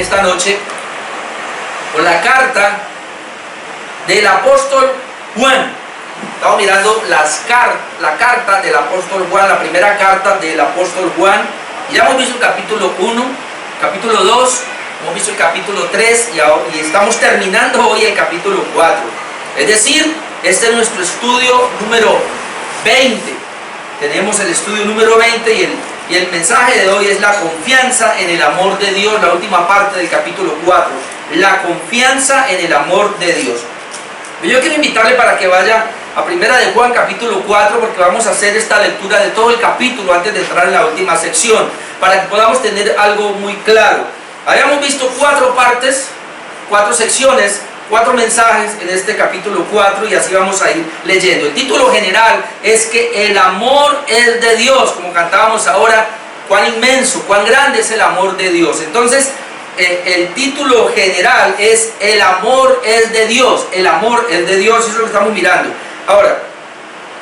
esta noche con la carta del apóstol Juan. Estamos mirando la carta del apóstol Juan, la primera carta del apóstol Juan. Y ya hemos visto el capítulo 1, capítulo 2, hemos visto el capítulo 3 y estamos terminando hoy el capítulo 4. Es decir, este es nuestro estudio número 20. Tenemos el estudio número 20 y el mensaje de hoy es la confianza en el amor de Dios, la última parte del capítulo 4. La confianza en el amor de Dios. Yo quiero invitarle para que vaya a Primera de Juan capítulo 4, porque vamos a hacer esta lectura de todo el capítulo antes de entrar en la última sección, para que podamos tener algo muy claro. Habíamos visto 4 partes, 4 secciones, 4 mensajes en este capítulo 4 y así vamos a ir leyendo. El título general es que el amor es de Dios, como cantábamos ahora, cuán inmenso, cuán grande es el amor de Dios. Entonces, el título general es el amor es de Dios, el amor es de Dios, eso es lo que estamos mirando. Ahora,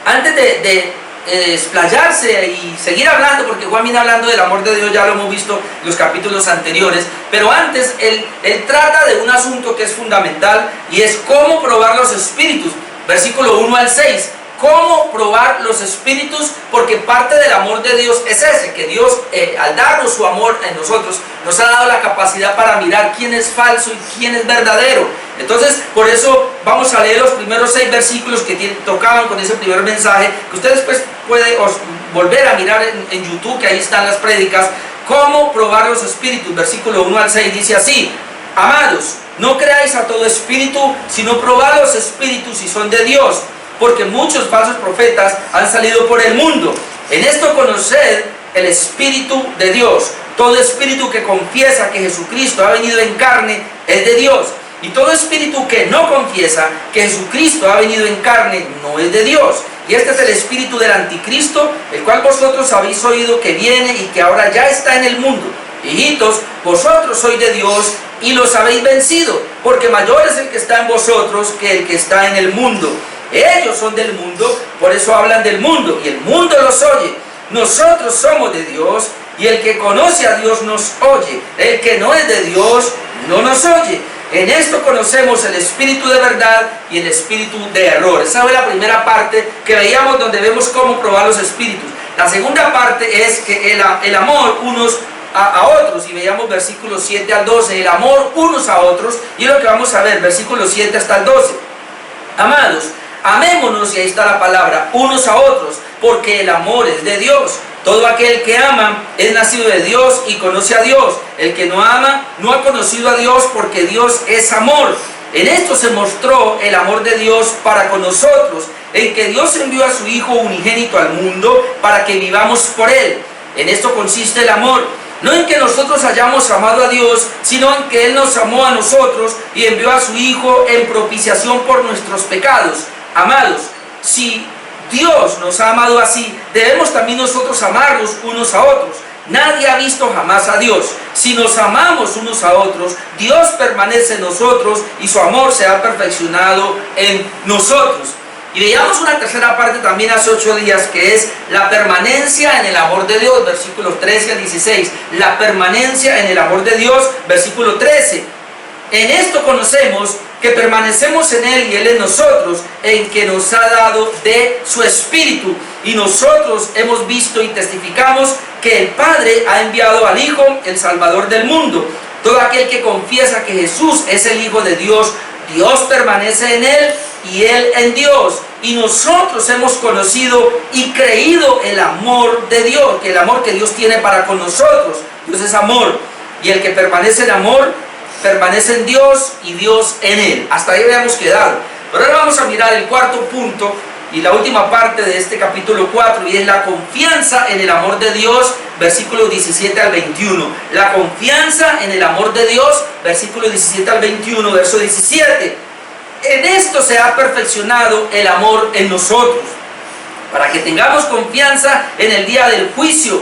antes de explayarse y seguir hablando, porque Juan viene hablando del amor de Dios, ya lo hemos visto en los capítulos anteriores, pero antes él trata de un asunto que es fundamental y es cómo probar los espíritus, versículo 1 al 6. ¿Cómo probar los espíritus? Porque parte del amor de Dios es ese, que Dios al darnos su amor en nosotros, nos ha dado la capacidad para mirar quién es falso y quién es verdadero. Entonces, por eso vamos a leer los primeros 6 versículos que tocaban con ese primer mensaje, que ustedes pues pueden volver a mirar en YouTube, que ahí están las prédicas. ¿Cómo probar los espíritus? Versículo 1 al 6 dice así: amados, no creáis a todo espíritu, sino probad los espíritus si son de Dios, porque muchos falsos profetas han salido por el mundo. En esto conoced el Espíritu de Dios. Todo espíritu que confiesa que Jesucristo ha venido en carne es de Dios. Y todo espíritu que no confiesa que Jesucristo ha venido en carne no es de Dios. Y este es el espíritu del anticristo, el cual vosotros habéis oído que viene y que ahora ya está en el mundo. Hijitos, vosotros sois de Dios y los habéis vencido, porque mayor es el que está en vosotros que el que está en el mundo. Ellos son del mundo, por eso hablan del mundo, y el mundo los oye. Nosotros somos de Dios, y el que conoce a Dios nos oye. El que no es de Dios no nos oye. En esto conocemos el espíritu de verdad y el espíritu de error. Esa fue la primera parte que veíamos, donde vemos cómo probar los espíritus. La segunda parte es que el amor unos a otros, y veíamos versículos 7 al 12, el amor unos a otros, y es lo que vamos a ver, versículos 7 hasta el 12. Amados, amémonos, y ahí está la palabra, unos a otros, porque el amor es de Dios. Todo aquel que ama es nacido de Dios y conoce a Dios. El que no ama no ha conocido a Dios, porque Dios es amor. En esto se mostró el amor de Dios para con nosotros, en que Dios envió a su Hijo unigénito al mundo para que vivamos por Él. En esto consiste el amor, no en que nosotros hayamos amado a Dios, sino en que Él nos amó a nosotros y envió a su Hijo en propiciación por nuestros pecados. Amados, si Dios nos ha amado así, debemos también nosotros amarnos unos a otros. Nadie ha visto jamás a Dios. Si nos amamos unos a otros, Dios permanece en nosotros y su amor se ha perfeccionado en nosotros. Y veíamos una tercera parte también hace 8 días, que es la permanencia en el amor de Dios, versículos 13 al 16. La permanencia en el amor de Dios, versículo 13. En esto conocemos que permanecemos en Él y Él en nosotros, en que nos ha dado de su Espíritu. Y nosotros hemos visto y testificamos que el Padre ha enviado al Hijo, el Salvador del mundo. Todo aquel que confiesa que Jesús es el Hijo de Dios, Dios permanece en Él y Él en Dios. Y nosotros hemos conocido y creído el amor de Dios, que el amor que Dios tiene para con nosotros. Dios es amor, y el que permanece en amor permanece en Dios y Dios en Él. Hasta ahí habíamos quedado. Pero ahora vamos a mirar el cuarto punto y la última parte de este capítulo 4, y es la confianza en el amor de Dios, versículos 17 al 21. La confianza en el amor de Dios, versículos 17 al 21, verso 17. En esto se ha perfeccionado el amor en nosotros, para que tengamos confianza en el día del juicio,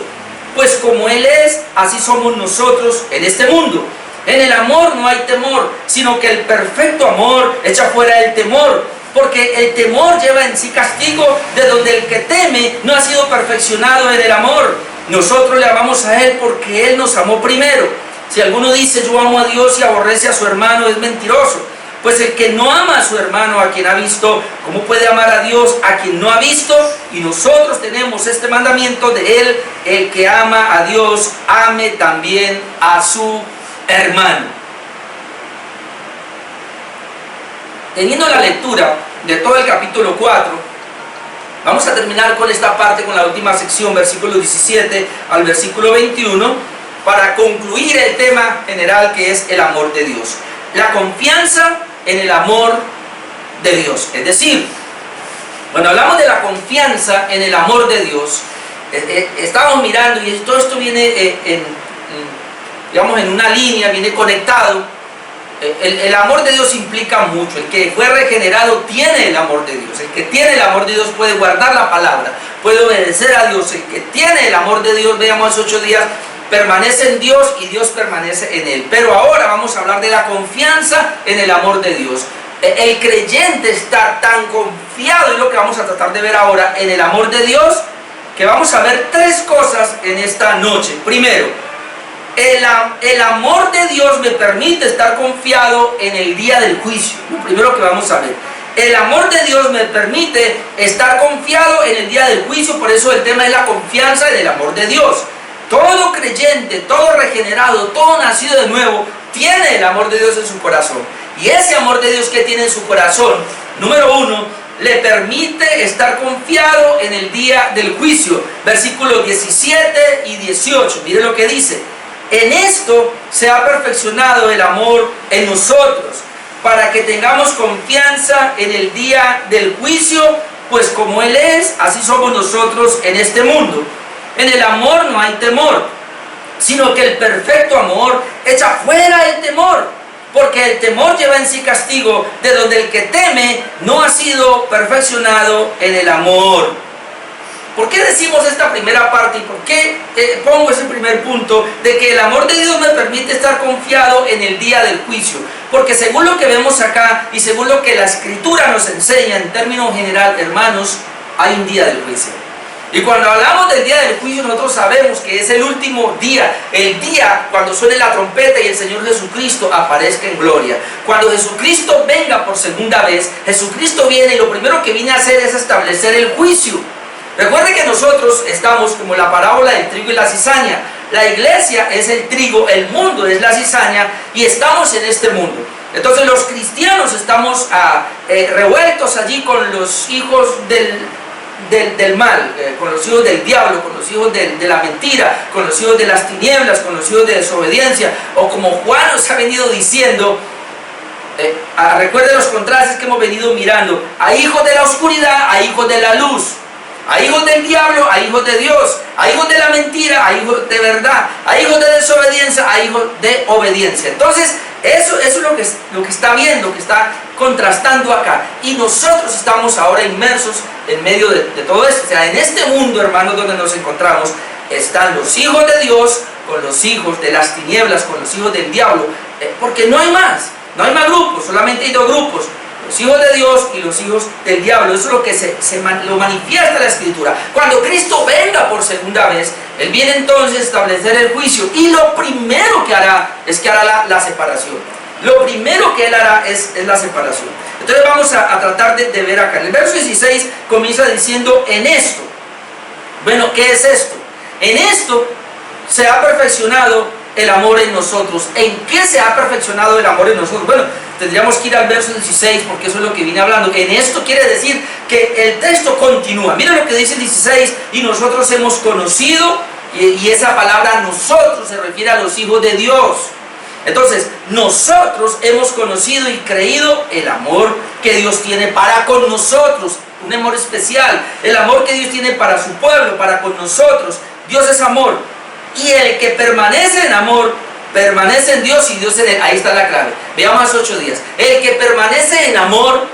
pues como Él es, así somos nosotros en este mundo. En el amor no hay temor, sino que el perfecto amor echa fuera el temor, porque el temor lleva en sí castigo, de donde el que teme no ha sido perfeccionado en el amor. Nosotros le amamos a Él porque Él nos amó primero. Si alguno dice yo amo a Dios y aborrece a su hermano, es mentiroso. Pues el que no ama a su hermano, a quien ha visto, ¿cómo puede amar a Dios a quien no ha visto? Y nosotros tenemos este mandamiento de él: el que ama a Dios, ame también a su hermano. Teniendo la lectura de todo el capítulo 4, vamos a terminar con esta parte, con la última sección, versículo 17 al versículo 21, para concluir el tema general, que es el amor de Dios. La confianza en el amor de Dios. Es decir, cuando hablamos de la confianza en el amor de Dios, estamos mirando, y todo esto viene digamos, en una línea, viene conectado. El amor de Dios implica mucho. El que fue regenerado tiene el amor de Dios. El que tiene el amor de Dios puede guardar la palabra, puede obedecer a Dios. El que tiene el amor de Dios, veamos hace 8 días, permanece en Dios y Dios permanece en él. Pero ahora vamos a hablar de la confianza en el amor de Dios. El creyente está tan confiado, es lo que vamos a tratar de ver ahora, en el amor de Dios, que vamos a ver 3 cosas en esta noche. Primero, el amor de Dios me permite estar confiado en el día del juicio. Lo primero que vamos a ver. El amor de Dios me permite estar confiado en el día del juicio. Por eso el tema es la confianza en el amor de Dios. Todo creyente, todo regenerado, todo nacido de nuevo, tiene el amor de Dios en su corazón. Y ese amor de Dios que tiene en su corazón, número 1, le permite estar confiado en el día del juicio. Versículos 17 y 18, mire lo que dice: en esto se ha perfeccionado el amor en nosotros, para que tengamos confianza en el día del juicio, pues como Él es, así somos nosotros en este mundo. En el amor no hay temor, sino que el perfecto amor echa fuera el temor, porque el temor lleva en sí castigo, de donde el que teme no ha sido perfeccionado en el amor. ¿Por qué decimos esta primera parte y por qué pongo ese primer punto de que el amor de Dios me permite estar confiado en el día del juicio? Porque según lo que vemos acá y según lo que la Escritura nos enseña en términos general, hermanos, hay un día del juicio. Y cuando hablamos del día del juicio, nosotros sabemos que es el último día, el día cuando suene la trompeta y el Señor Jesucristo aparezca en gloria. Cuando Jesucristo venga por segunda vez, Jesucristo viene y lo primero que viene a hacer es establecer el juicio. Recuerde que nosotros estamos como la parábola del trigo y la cizaña. La iglesia es el trigo, el mundo es la cizaña, y estamos en este mundo. Entonces los cristianos estamos revueltos allí con los hijos del mal, con los hijos del diablo, con los hijos de la mentira, con los hijos de las tinieblas, con los hijos de desobediencia, o como Juan nos ha venido diciendo. Recuerden los contrastes que hemos venido mirando: hay hijos de la oscuridad, hay hijos de la luz, hay hijos del diablo, hay hijos de Dios, hay hijos de la mentira, hay hijos de verdad, hay hijos de desobediencia, hay hijos de obediencia. Entonces eso es lo que está viendo, que está contrastando acá. Y nosotros estamos ahora inmersos en medio de todo esto. O sea, en este mundo, hermanos, donde nos encontramos, están los hijos de Dios con los hijos de las tinieblas, con los hijos del diablo, porque no hay más grupos, solamente hay 2 grupos: los hijos de Dios y los hijos del diablo. Eso es lo que lo manifiesta la Escritura. Cuando Cristo venga por segunda vez, Él viene entonces a establecer el juicio, y lo primero que hará es que hará la separación. Lo primero que Él hará es la separación. Entonces vamos a tratar de ver acá. En el verso 16 comienza diciendo: en esto. Bueno, ¿qué es esto? En esto se ha perfeccionado el amor en nosotros. ¿En qué se ha perfeccionado el amor en nosotros? Bueno, tendríamos que ir al verso 16, porque eso es lo que viene hablando. En esto quiere decir que el texto continúa. Mira lo que dice el 16: y nosotros hemos conocido, y esa palabra nosotros se refiere a los hijos de Dios. Entonces, nosotros hemos conocido y creído el amor que Dios tiene para con nosotros, un amor especial, el amor que Dios tiene para su pueblo, para con nosotros. Dios es amor, y el que permanece en amor, permanece en Dios y Dios en él. Ahí está la clave. Veamos hace 8 días. El que permanece en amor,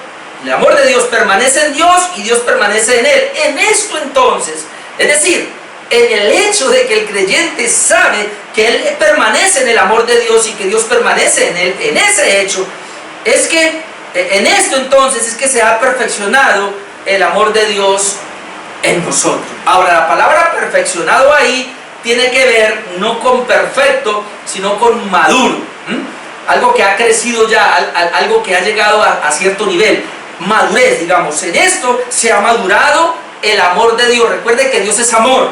el amor de Dios permanece en Dios y Dios permanece en él. En esto entonces, es decir, en el hecho de que el creyente sabe que él permanece en el amor de Dios y que Dios permanece en él, en ese hecho, es que en esto entonces es que se ha perfeccionado el amor de Dios en nosotros. Ahora, la palabra perfeccionado ahí tiene que ver no con perfecto, sino con maduro. Algo que ha crecido ya, algo que ha llegado a cierto nivel. Madurez, digamos. En esto se ha madurado el amor de Dios. Recuerde que Dios es amor.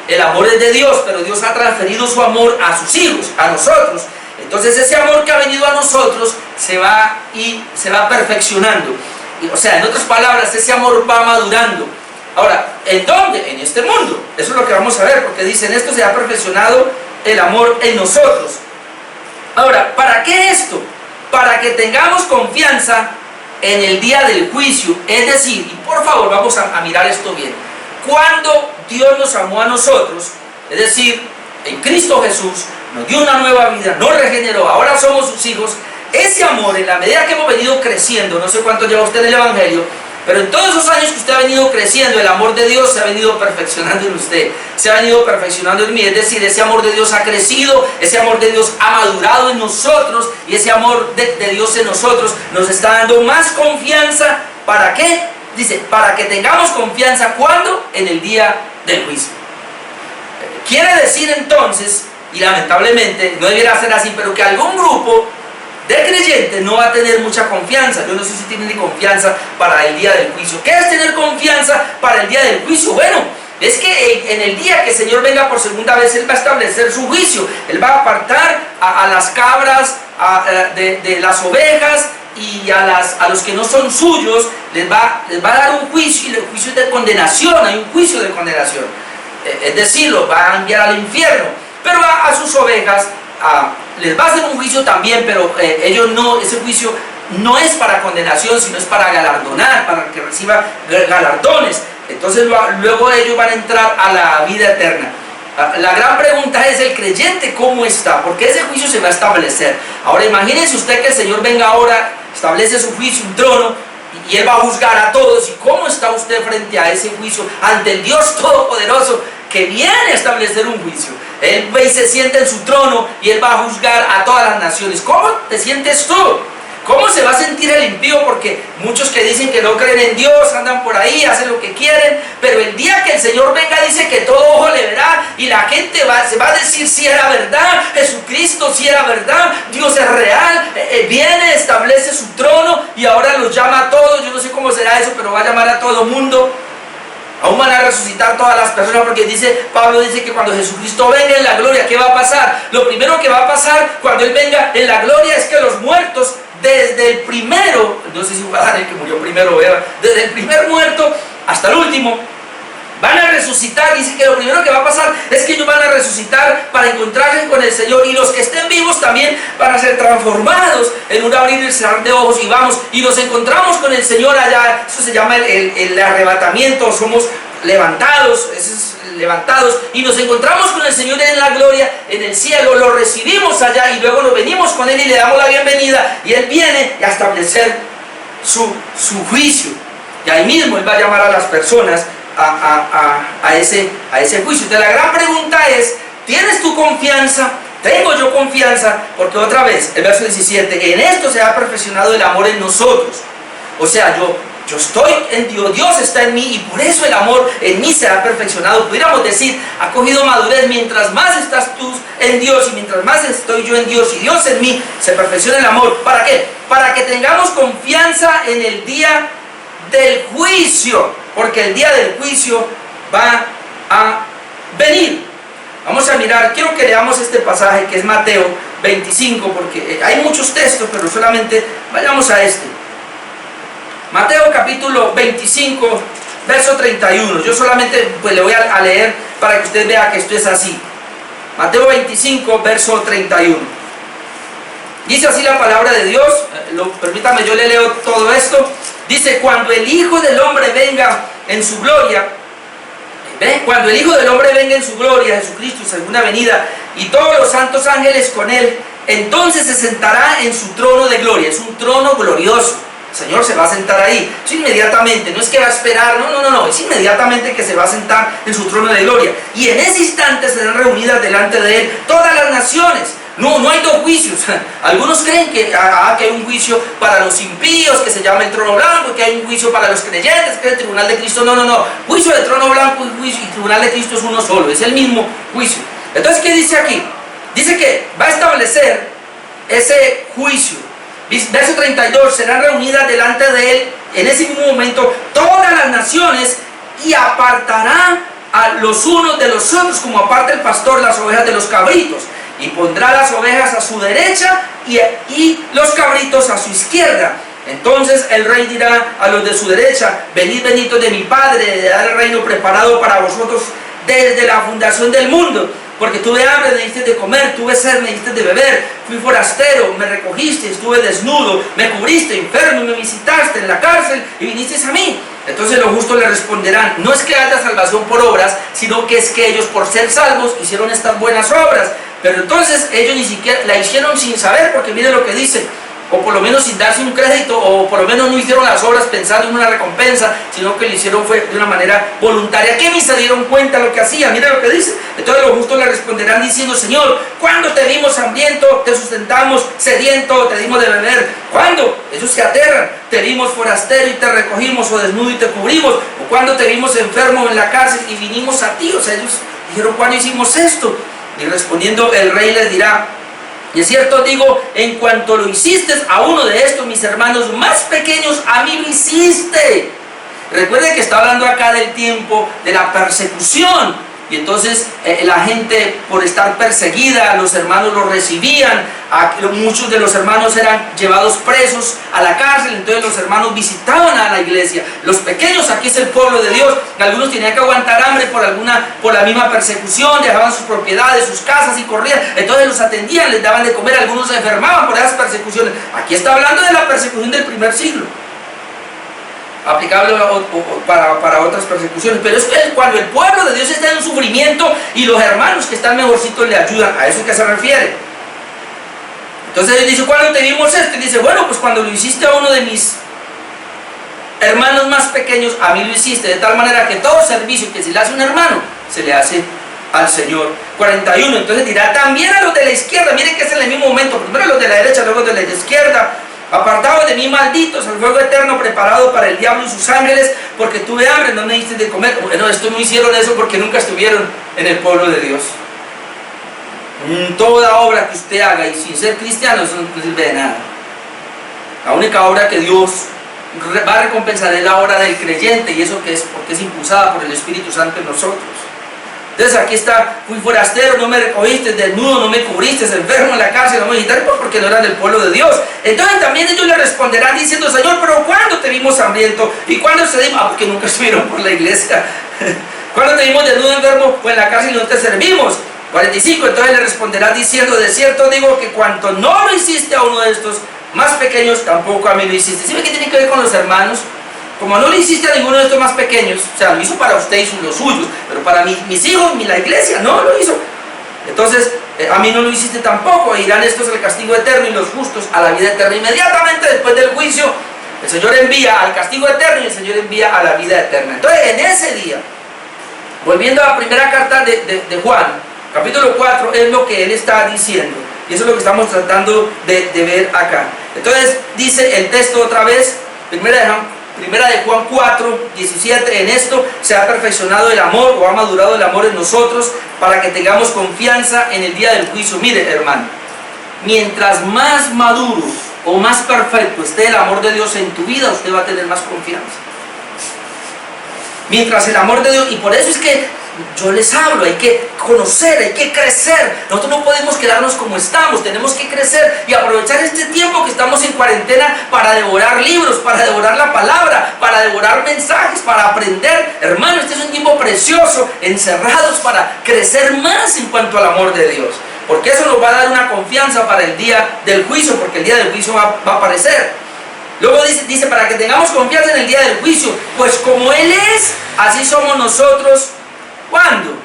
El amor es de Dios, pero Dios ha transferido su amor a sus hijos, a nosotros. Entonces ese amor que ha venido a nosotros se va perfeccionando. O sea, en otras palabras, ese amor va madurando. Ahora, ¿en dónde? En este mundo. Eso es lo que vamos a ver, porque dice, en esto se ha perfeccionado el amor en nosotros. Ahora, ¿para qué esto? Para que tengamos confianza en el día del juicio. Es decir, y por favor vamos a mirar esto bien, cuando Dios nos amó a nosotros, es decir, en Cristo Jesús, nos dio una nueva vida, nos regeneró, ahora somos sus hijos. Ese amor, en la medida que hemos venido creciendo, no sé cuánto lleva usted en el Evangelio, pero en todos esos años que usted ha venido creciendo, el amor de Dios se ha venido perfeccionando en usted, se ha venido perfeccionando en mí. Es decir, ese amor de Dios ha crecido, ese amor de Dios ha madurado en nosotros, y ese amor de Dios en nosotros nos está dando más confianza. ¿Para qué? Dice, para que tengamos confianza, ¿cuándo? En el día del juicio. Quiere decir entonces, y lamentablemente no debiera ser así, pero que algún grupo de creyentes no va a tener mucha confianza. Yo no sé si tienen confianza para el día del juicio. ¿Qué es tener confianza para el día del juicio? Bueno, es que en el día que el Señor venga por segunda vez, Él va a establecer su juicio. Él va a apartar a las cabras de las ovejas, y a los que no son suyos les va a dar un juicio, y el juicio es de condenación. Hay un juicio de condenación, es decir, los va a enviar al infierno. Pero a sus ovejas les va a hacer un juicio también, pero ellos no, ese juicio no es para condenación, sino es para galardonar, para que reciba galardones. Entonces luego ellos van a entrar a la vida eterna. La gran pregunta es, ¿el creyente cómo está? Porque ese juicio se va a establecer. Ahora imagínense usted que el Señor venga ahora, establece su juicio, un trono, y Él va a juzgar a todos. ¿Y cómo está usted frente a ese juicio? Ante el Dios Todopoderoso que viene a establecer un juicio. Él ve y se sienta en su trono, y Él va a juzgar a todas las naciones. ¿Cómo te sientes tú? ¿Cómo se va a sentir el impío? Porque muchos que dicen que no creen en Dios andan por ahí, hacen lo que quieren, pero el día que el Señor venga dice que todo ojo le verá, y la gente se va a decir si era verdad, Jesucristo si era verdad, Dios es real, viene, establece su trono y ahora los llama a todos. Yo no sé cómo será eso, pero va a llamar a todo mundo. Aún van a resucitar todas las personas, porque Pablo dice que cuando Jesucristo venga en la gloria, ¿qué va a pasar? Lo primero que va a pasar cuando Él venga en la gloria es que los muertos, desde el primero, no sé si va a dar el que murió primero, ¿verdad? Desde el primer muerto hasta el último, van a resucitar. Dice que lo primero que va a pasar es que ellos van a resucitar para encontrarse con el Señor, y los que estén vivos también van a ser transformados en un abrir y cerrar de ojos, y nos encontramos con el Señor allá. Eso se llama el arrebatamiento. Somos levantados, levantados, y nos encontramos con el Señor en la gloria, en el cielo. Lo recibimos allá, y luego nos venimos con Él y le damos la bienvenida, y Él viene a establecer su juicio, y ahí mismo Él va a llamar a las personas a ese juicio. Entonces la gran pregunta es, ¿tienes tu confianza? ¿Tengo yo confianza? Porque otra vez, el verso 17, en esto se ha perfeccionado el amor en nosotros. O sea, yo estoy en Dios, Dios está en mí, y por eso el amor en mí se ha perfeccionado. Pudiéramos decir, ha cogido madurez. Mientras más estás tú en Dios, y mientras más estoy yo en Dios y Dios en mí, se perfecciona el amor. ¿Para qué? Para que tengamos confianza en el día del juicio, porque el día del juicio va a venir. Vamos a mirar, quiero que leamos este pasaje que es Mateo 25, porque hay muchos textos, pero solamente vayamos a este. Mateo capítulo 25, verso 31. Yo solamente pues le voy a leer para que usted vea que esto es así. Mateo 25, verso 31. Dice así la palabra de Dios. Permítame, yo le leo todo esto. Dice, cuando el Hijo del Hombre venga en su gloria, cuando el Hijo del Hombre venga en su gloria, Jesucristo, su segunda venida, y todos los santos ángeles con Él, entonces se sentará en su trono de gloria. Es un trono glorioso. El Señor se va a sentar ahí. Es inmediatamente, no es que va a esperar, no, es inmediatamente que se va a sentar en su trono de gloria. Y en ese instante serán reunidas delante de Él todas las naciones. No hay dos juicios. Algunos creen que hay un juicio para los impíos, que se llama el trono blanco, que hay un juicio para los creyentes, que es el tribunal de Cristo. No. Juicio del trono blanco y tribunal de Cristo es uno solo, es el mismo juicio. Entonces, ¿qué dice aquí? Dice que va a establecer ese juicio. Verso 32, serán reunidas delante de él en ese mismo momento todas las naciones y apartará a los unos de los otros, como aparta el pastor las ovejas de los cabritos, y pondrá las ovejas a su derecha y los cabritos a su izquierda. Entonces el rey dirá a los de su derecha: venid benditos de mi Padre, de dar el reino preparado para vosotros desde la fundación del mundo. Porque tuve hambre, me diste de comer, tuve sed, me diste de beber, fui forastero, me recogiste, estuve desnudo, me cubriste, enfermo, me visitaste en la cárcel y vinisteis a mí. Entonces los justos le responderán: no es que haya salvación por obras, sino que es que ellos, por ser salvos, hicieron estas buenas obras. Pero entonces ellos ni siquiera la hicieron sin saber, porque miren lo que dice, o por lo menos sin darse un crédito, o por lo menos no hicieron las obras pensando en una recompensa, sino que lo hicieron fue de una manera voluntaria, que ni se dieron cuenta lo que hacían. Mira lo que dice. Entonces los justos le responderán diciendo: Señor, ¿cuándo te vimos hambriento, te sustentamos, sediento, te dimos de beber? ¿Cuándo? Ellos se aterran. Te vimos forastero y te recogimos, o desnudo y te cubrimos, o cuando te vimos enfermo en la cárcel y vinimos a ti. O sea, ellos dijeron: ¿cuándo hicimos esto? Y respondiendo el rey les dirá: y es cierto digo, en cuanto lo hiciste a uno de estos mis hermanos más pequeños, a mí lo hiciste. Recuerden que está hablando acá del tiempo de la persecución. Y entonces la gente, por estar perseguida, los hermanos los recibían. Muchos de los hermanos eran llevados presos a la cárcel. Entonces los hermanos visitaban a la iglesia. Los pequeños, aquí es el pueblo de Dios. Algunos tenían que aguantar hambre por la misma persecución. Dejaban sus propiedades, sus casas y corrían. Entonces los atendían, les daban de comer. Algunos se enfermaban por esas persecuciones. Aquí está hablando de la persecución del primer siglo, aplicable para otras persecuciones. Pero es que cuando el pueblo de Dios está en sufrimiento y los hermanos que están mejorcitos le ayudan, a eso es que se refiere. Entonces él dice: ¿cuándo te vimos esto? Y dice: bueno, pues cuando lo hiciste a uno de mis hermanos más pequeños, a mí lo hiciste. De tal manera que todo servicio que se le hace a un hermano, se le hace al Señor. 41, entonces dirá también a los de la izquierda. Miren que es en el mismo momento, primero a los de la derecha, luego de la izquierda: apartados de mí, malditos, al fuego eterno preparado para el diablo y sus ángeles, porque tuve hambre, no me diste de comer. Bueno, esto no hicieron eso porque nunca estuvieron en el pueblo de Dios. Toda obra que usted haga y sin ser cristiano, eso no sirve de nada. La única obra que Dios va a recompensar es la obra del creyente, y eso que es porque es impulsada por el Espíritu Santo en nosotros. Entonces aquí está: fui forastero, no me recogiste, desnudo, no me cubriste, enfermo en la cárcel, no me visitaste, porque no eran del pueblo de Dios. Entonces también ellos le responderán diciendo: Señor, pero ¿cuándo te vimos hambriento? ¿Y cuándo se dimos? Porque nunca estuvieron por la iglesia. ¿Cuándo te vimos desnudo, enfermo, o en la cárcel y no te servimos? 45, entonces le responderán diciendo: de cierto digo que cuanto no lo hiciste a uno de estos más pequeños, tampoco a mí lo hiciste. ¿Sí ve qué tiene que ver con los hermanos? Como no le hiciste a ninguno de estos más pequeños, o sea, lo hizo para usted y los suyos, pero para mis hijos, la iglesia, no lo hizo. Entonces, a mí no lo hiciste tampoco. E irán estos al castigo eterno y los justos a la vida eterna. Inmediatamente después del juicio, el Señor envía al castigo eterno y el Señor envía a la vida eterna. Entonces, en ese día, volviendo a la primera carta de Juan, capítulo 4, es lo que él está diciendo. Y eso es lo que estamos tratando de ver acá. Entonces, dice el texto otra vez, Primera de Juan 4, 17, en esto se ha perfeccionado el amor, o ha madurado el amor en nosotros, para que tengamos confianza en el día del juicio. Mire, hermano, mientras más maduro o más perfecto esté el amor de Dios en tu vida, usted va a tener más confianza. Mientras el amor de Dios, y por eso es que yo les hablo, hay que conocer, hay que crecer. Nosotros no podemos quedarnos como estamos, tenemos que crecer y aprovechar este tiempo que estamos en cuarentena para devorar libros, para devorar la palabra, para devorar mensajes, para aprender. Hermano, este es un tiempo precioso, encerrados para crecer más en cuanto al amor de Dios, porque eso nos va a dar una confianza para el día del juicio, porque el día del juicio va a aparecer. Luego dice, para que tengamos confianza en el día del juicio, pues como Él es, así somos nosotros. ¿Cuándo?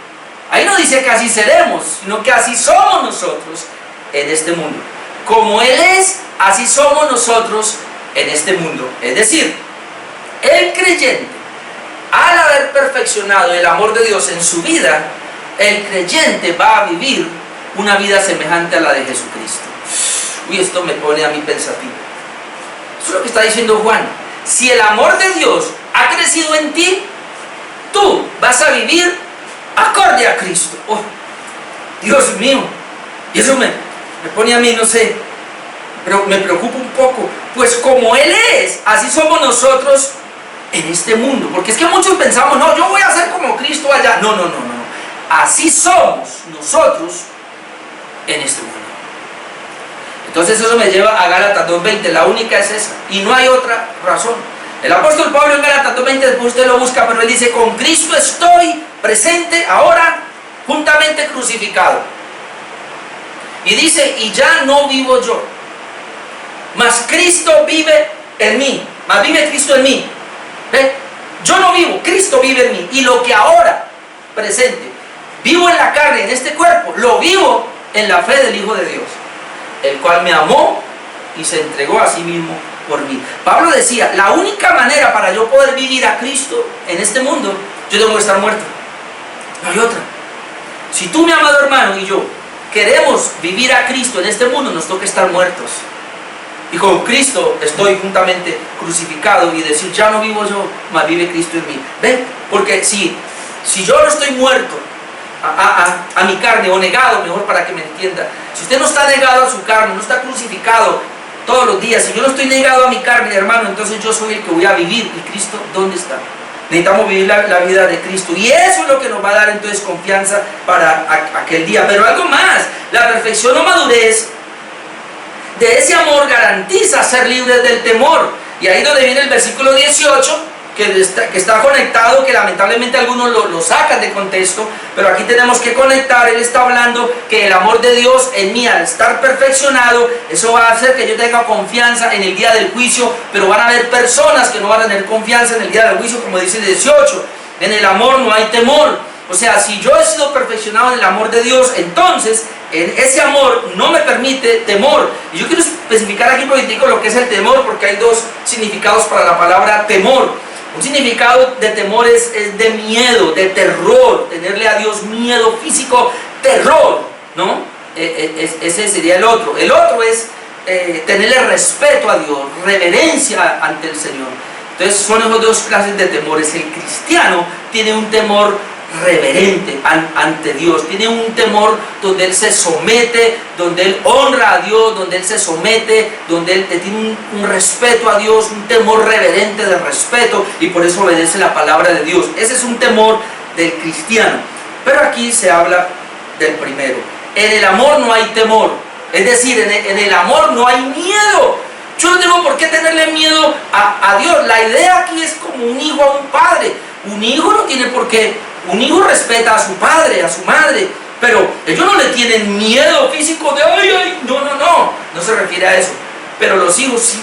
Ahí no dice que así seremos, sino que así somos nosotros en este mundo. Como Él es, así somos nosotros en este mundo. Es decir, el creyente, al haber perfeccionado el amor de Dios en su vida, el creyente va a vivir una vida semejante a la de Jesucristo. Uy, esto me pone a mí pensativo. Eso es lo que está diciendo Juan. Si el amor de Dios ha crecido en ti, tú vas a vivir acorde a Cristo. Dios mío. Y eso me pone a mí, no sé, pero me preocupa un poco. Pues como Él es, así somos nosotros en este mundo. Porque es que muchos pensamos, no, yo voy a ser como Cristo allá. No, no, no, no. Así somos nosotros en este mundo. Entonces eso me lleva a Gálatas 2:20. La única es esa. Y no hay otra razón. El apóstol Pablo en Gálatas 2:20, después usted lo busca, pero él dice, con Cristo estoy presente ahora, juntamente crucificado. Y dice, y ya no vivo yo, mas Cristo vive en mí. Mas vive Cristo en mí. ¿Ve? Yo no vivo, Cristo vive en mí. Y lo que ahora presente vivo en la carne, en este cuerpo, lo vivo en la fe del Hijo de Dios, el cual me amó y se entregó a sí mismo por mí. Pablo decía, la única manera para yo poder vivir a Cristo en este mundo, yo tengo que estar muerto. No hay otra. Si tú, mi amado hermano, y yo queremos vivir a Cristo en este mundo, nos toca estar muertos. Y con Cristo estoy juntamente crucificado y decir, ya no vivo yo, mas vive Cristo en mí. ¿Ven? Porque si yo no estoy muerto a mi carne, o negado, mejor para que me entienda, si usted no está negado a su carne, no está crucificado todos los días, si yo no estoy negado a mi carne, hermano, entonces yo soy el que voy a vivir. ¿Y Cristo dónde está? Necesitamos vivir la vida de Cristo, y eso es lo que nos va a dar entonces confianza para aquel día. Pero algo más, la perfección o madurez de ese amor garantiza ser libres del temor. Y ahí donde viene el versículo 18, que está conectado, que lamentablemente algunos lo sacan de contexto, pero aquí tenemos que conectar. Él está hablando que el amor de Dios en mí, al estar perfeccionado, eso va a hacer que yo tenga confianza en el día del juicio, pero van a haber personas que no van a tener confianza en el día del juicio, como dice el 18, en el amor no hay temor. O sea, si yo he sido perfeccionado en el amor de Dios, entonces en ese amor no me permite temor. Y yo quiero especificar aquí un poquitico lo que es el temor, porque hay dos significados para la palabra temor. Un significado de temor es de miedo, de terror, tenerle a Dios miedo físico, terror, ¿no? Ese sería el otro. El otro es tenerle respeto a Dios, reverencia ante el Señor. Entonces son esas dos clases de temores. El cristiano tiene un temor reverente ante Dios, tiene un temor donde él se somete, donde él honra a Dios, donde él se somete, donde él tiene un respeto a Dios, un temor reverente de respeto, y por eso obedece la palabra de Dios. Ese es un temor del cristiano. Pero aquí se habla del primero. En el amor no hay temor, es decir, en el amor no hay miedo. Yo no tengo por qué tenerle miedo a Dios. La idea aquí es como un hijo a un padre. Un hijo no tiene por qué. Un hijo respeta a su padre, a su madre, pero ellos no le tienen miedo físico de ay, no se refiere a eso. Pero los hijos sí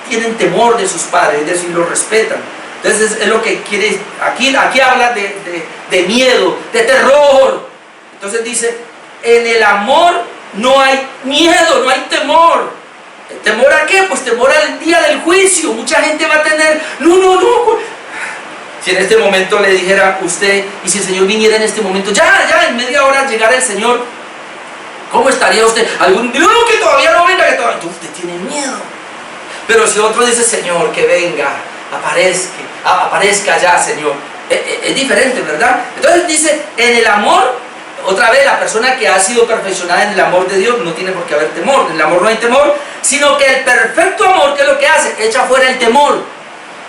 tienen temor de sus padres, es decir, los respetan. Entonces es lo que quiere, aquí habla de miedo, de terror. Entonces dice, en el amor no hay miedo, no hay temor. ¿Temor a qué? Pues temor al día del juicio. Mucha gente va a tener, no. Si en este momento le dijera usted, y si el Señor viniera en este momento, ya en media hora llegara el Señor, ¿cómo estaría usted? Algún Dios que todavía no venga, que todavía... Usted tiene miedo. Pero si otro dice, Señor, que venga, aparezca ya, Señor, es diferente, ¿verdad? Entonces dice, en el amor, otra vez, la persona que ha sido perfeccionada en el amor de Dios no tiene por qué haber temor. En el amor no hay temor, sino que el perfecto amor, ¿qué es lo que hace? Echa fuera el temor.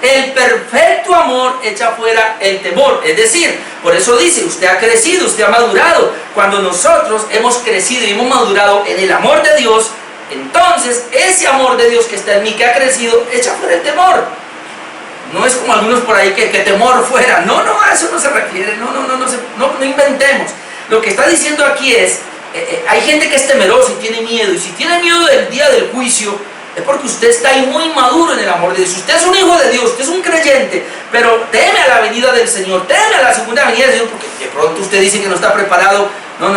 El perfecto amor echa fuera el temor. Es decir, por eso dice, usted ha crecido, usted ha madurado. Cuando nosotros hemos crecido y hemos madurado en el amor de Dios, entonces ese amor de Dios que está en mí, que ha crecido, echa fuera el temor. No es como algunos por ahí que temor fuera. No, a eso no se refiere. No inventemos. Lo que está diciendo aquí es, hay gente que es temerosa y tiene miedo. Y si tiene miedo del día del juicio, es porque usted está ahí muy maduro en el amor de Dios. Usted es un hijo de Dios, usted es un creyente, pero teme a la venida del Señor, teme a la segunda venida del Señor, porque de pronto usted dice que no está preparado. No.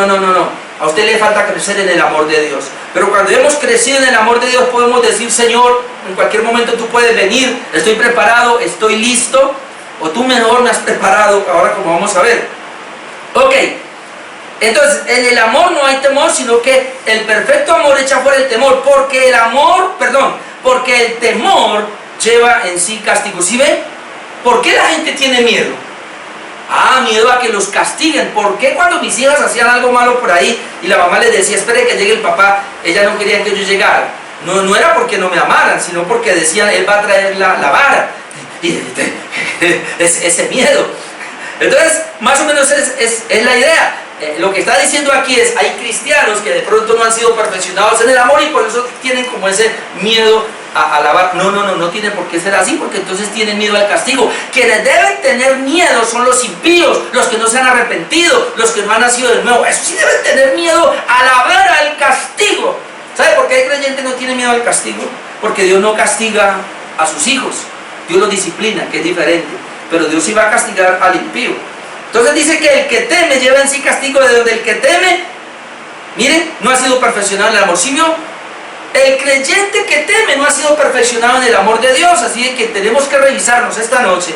A usted le falta crecer en el amor de Dios. Pero cuando hemos crecido en el amor de Dios, podemos decir, Señor, en cualquier momento tú puedes venir, estoy preparado, estoy listo, o tú mejor me has preparado, ahora como vamos a ver. Ok. Entonces, en el amor no hay temor, sino que el perfecto amor echa fuera el temor, porque el temor lleva en sí castigo. ¿Sí ven? ¿Por qué la gente tiene miedo? Miedo a que los castiguen. ¿Por qué cuando mis hijas hacían algo malo por ahí y la mamá les decía, espere que llegue el papá, ella no quería que yo llegara? No era porque no me amaran, sino porque decían, él va a traer la vara. Y ese miedo. Entonces, más o menos es la idea. Lo que está diciendo aquí es, hay cristianos que de pronto no han sido perfeccionados en el amor y por eso tienen como ese miedo a la vara. No tiene por qué ser así, porque entonces tienen miedo al castigo. Quienes deben tener miedo son los impíos, los que no se han arrepentido, los que no han nacido de nuevo. Eso sí deben tener miedo a la vara, al castigo. ¿Sabe por qué el creyente no tiene miedo al castigo? Porque Dios no castiga a sus hijos, Dios los disciplina, que es diferente, pero Dios sí va a castigar al impío. Entonces dice que el que teme lleva en sí castigo, de donde el que teme, miren, no ha sido perfeccionado en el amor. ¿Sí vio? El creyente que teme no ha sido perfeccionado en el amor de Dios, así que tenemos que revisarnos esta noche.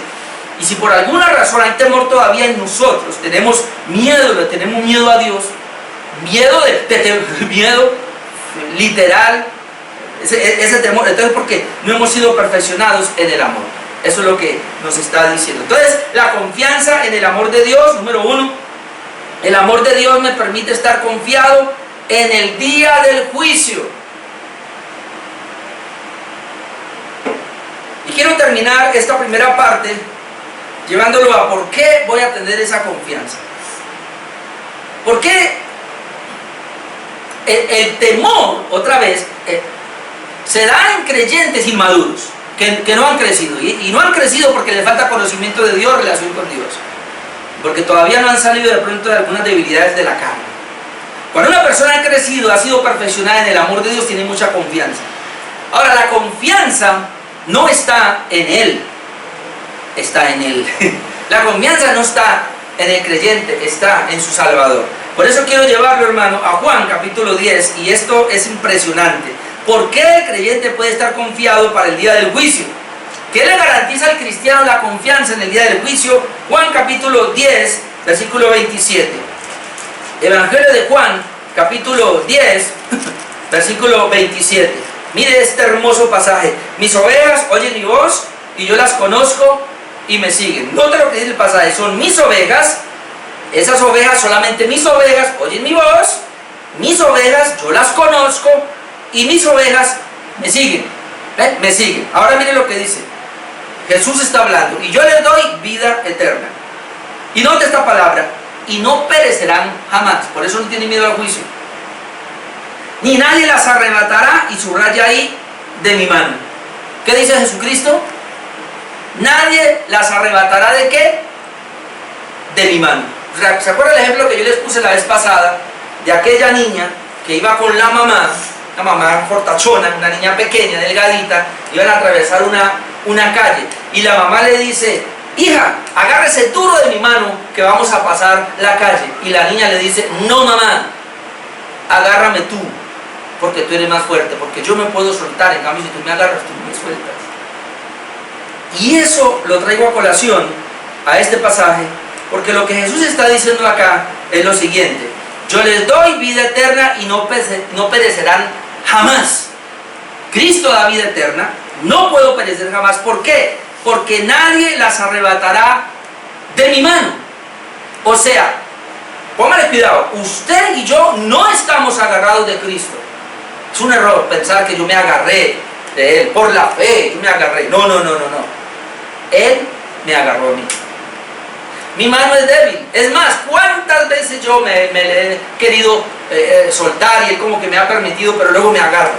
Y si por alguna razón hay temor todavía en nosotros, tenemos miedo a Dios, miedo literal, ese temor, entonces porque no hemos sido perfeccionados en el amor. Eso es lo que nos está diciendo. Entonces, la confianza en el amor de Dios, número uno, el amor de Dios me permite estar confiado en el día del juicio. Y quiero terminar esta primera parte llevándolo a por qué voy a tener esa confianza. ¿Por qué el temor, otra vez, se da en creyentes inmaduros? Que no han crecido, y no han crecido porque les falta conocimiento de Dios, relación con Dios, porque todavía no han salido de pronto de algunas debilidades de la carne. Cuando una persona ha crecido, ha sido perfeccionada en el amor de Dios, tiene mucha confianza. Ahora, la confianza no está en él, está en él. La confianza no está en el creyente, está en su Salvador. Por eso quiero llevarlo, hermano, a Juan capítulo 10, y esto es impresionante. ¿Por qué el creyente puede estar confiado para el día del juicio? ¿Qué le garantiza al cristiano la confianza en el día del juicio? Juan capítulo 10, versículo 27. Evangelio de Juan, capítulo 10, versículo 27. Mire este hermoso pasaje. Mis ovejas oyen mi voz y yo las conozco y me siguen. Note lo que dice el pasaje. Son mis ovejas, esas ovejas, solamente mis ovejas oyen mi voz, mis ovejas yo las conozco y mis ovejas me siguen. Me siguen. Ahora mire lo que dice. Jesús está hablando. Y yo les doy vida eterna. Y note esta palabra. Y no perecerán jamás. Por eso no tienen miedo al juicio. Ni nadie las arrebatará, y subraya ahí, de mi mano. ¿Qué dice Jesucristo? Nadie las arrebatará, ¿de qué? De mi mano. ¿Se acuerdan el ejemplo que yo les puse la vez pasada? De aquella niña que iba con la mamá, una mamá fortachona, una niña pequeña, delgadita, iban a atravesar una calle, y la mamá le dice, hija, agárrese duro de mi mano que vamos a pasar la calle. Y la niña le dice, no mamá, agárrame tú, porque tú eres más fuerte, porque yo me puedo soltar, en cambio si tú me agarras, tú me sueltas. Y eso lo traigo a colación a este pasaje, porque lo que Jesús está diciendo acá es lo siguiente: yo les doy vida eterna y no perecerán jamás. Cristo da vida eterna, no puedo perecer jamás. ¿Por qué? Porque nadie las arrebatará de mi mano. O sea, póngale cuidado, usted y yo no estamos agarrados de Cristo. Es un error pensar que yo me agarré de Él por la fe, yo me agarré. No. Él me agarró a mí. Mi mano es débil. Es más, ¿cuántas veces yo me he querido soltar y Él como que me ha permitido, pero luego me agarra?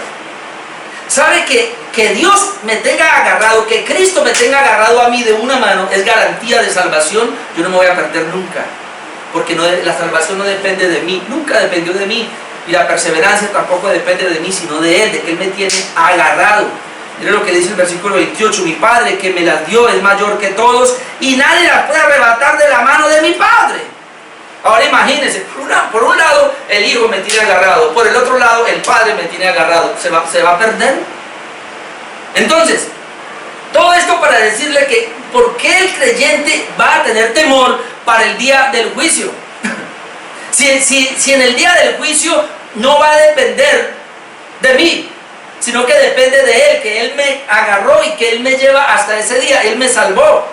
¿Sabe que Dios me tenga agarrado, que Cristo me tenga agarrado a mí de una mano, es garantía de salvación? Yo no me voy a perder nunca, porque la salvación no depende de mí, nunca dependió de mí, y la perseverancia tampoco depende de mí, sino de Él, de que Él me tiene agarrado. Mire lo que dice el versículo 28, mi Padre que me las dio es mayor que todos, y nadie las puede arrebatar de la mano de mi Padre. Ahora imagínense, por un lado el Hijo me tiene agarrado, por el otro lado el Padre me tiene agarrado. ¿Se va a perder? Entonces, todo esto para decirle que ¿por qué el creyente va a tener temor para el día del juicio? Si en el día del juicio no va a depender de mí, sino que depende de Él, que Él me agarró y que Él me lleva hasta ese día, Él me salvó.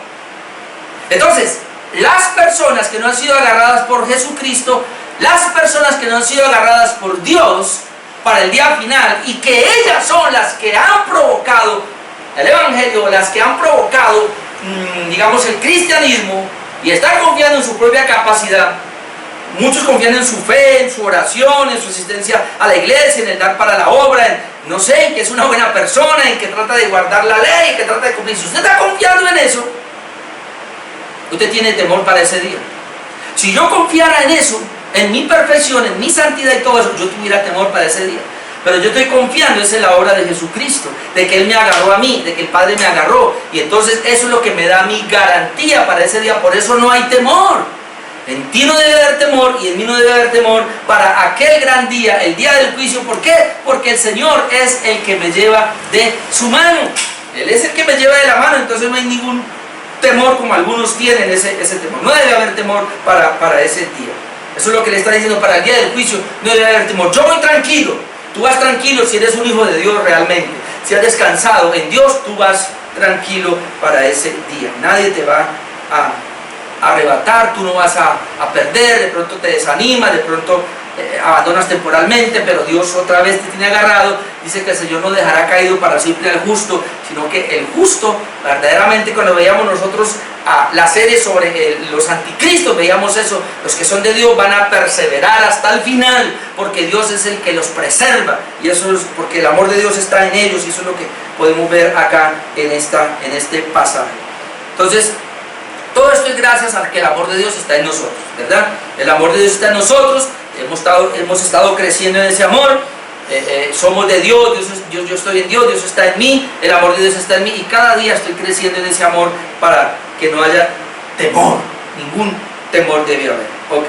Entonces, las personas que no han sido agarradas por Jesucristo, las personas que no han sido agarradas por Dios para el día final, y que ellas son las que han provocado el evangelio, las que han provocado, digamos, el cristianismo, y están confiando en su propia capacidad. Muchos confían en su fe, en su oración, en su asistencia a la iglesia, en el dar para la obra, en, no sé, en que es una buena persona, en que trata de guardar la ley, en que trata de cumplir. Si usted está confiando en eso, usted tiene temor para ese día. Si yo confiara en eso, en mi perfección, en mi santidad y todo eso, yo tuviera temor para ese día. Pero yo estoy confiando en la obra de Jesucristo, de que Él me agarró a mí, de que el Padre me agarró. Y entonces eso es lo que me da mi garantía para ese día. Por eso no hay temor. En ti no debe haber temor y en mí no debe haber temor para aquel gran día, el día del juicio. ¿Por qué? Porque el Señor es el que me lleva de su mano. Él es el que me lleva de la mano, entonces no hay ningún temor como algunos tienen ese temor. No debe haber temor para ese día. Eso es lo que le está diciendo, para el día del juicio no debe haber temor. Yo voy tranquilo, tú vas tranquilo si eres un hijo de Dios realmente. Si has descansado en Dios, tú vas tranquilo para ese día. Nadie te va a arrebatar, tú no vas a perder, de pronto te desanimas, de pronto abandonas temporalmente, pero Dios otra vez te tiene agarrado. Dice que el Señor no dejará caído para siempre al justo, sino que el justo, verdaderamente, cuando veíamos nosotros la serie sobre los anticristos, veíamos eso, los que son de Dios van a perseverar hasta el final, porque Dios es el que los preserva, y eso es porque el amor de Dios está en ellos, y eso es lo que podemos ver acá en este pasaje. Entonces, todo esto es gracias a que el amor de Dios está en nosotros, ¿verdad? El amor de Dios está en nosotros, hemos estado creciendo en ese amor, somos de Dios, yo estoy en Dios, Dios está en mí, el amor de Dios está en mí, y cada día estoy creciendo en ese amor para que no haya temor, ningún temor debe haber. Ok.